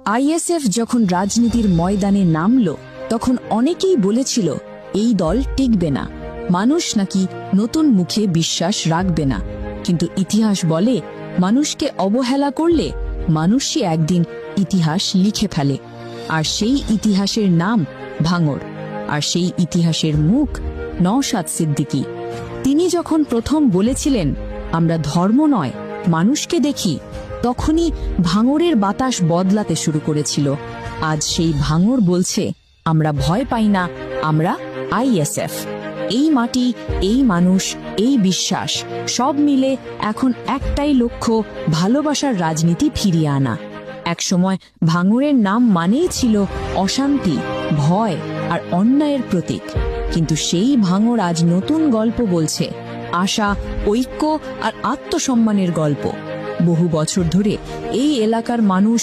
ISF যখন রাজনীতির ময়দানে নামল তখন অনেকেই বলেছিল এই দল টিকবে না, মানুষ নাকি নতুন মুখে বিশ্বাস রাখবে না। কিন্তু ইতিহাস বলে মানুষকে অবহেলা করলে মানুষই একদিন ইতিহাস লিখে ফেলে। আর সেই ইতিহাসের নাম ভাঙড়, আর সেই ইতিহাসের মুখ নওশাদ সিদ্দিকী। তিনি যখন প্রথম বলেছিলেন আমরা ধর্ম নয় মানুষকে দেখি, তখনই ভাঙড়ের বাতাস বদলাতে শুরু করেছিল। আজ সেই ভাঙড় বলছে আমরা ভয় পাই না, আমরা আইএসএফ। এই মাটি, এই মানুষ, এই বিশ্বাস সব মিলে এখন একটাই লক্ষ্য, ভালোবাসার রাজনীতি ফিরিয়ে আনা। একসময় ভাঙড়ের নাম মানেই ছিল অশান্তি, ভয় আর অন্যায়ের প্রতীক। কিন্তু সেই ভাঙড় আজ নতুন গল্প বলছে, আশা, ঐক্য আর আত্মসম্মানের গল্প। বহু বছর ধরে এই এলাকার মানুষ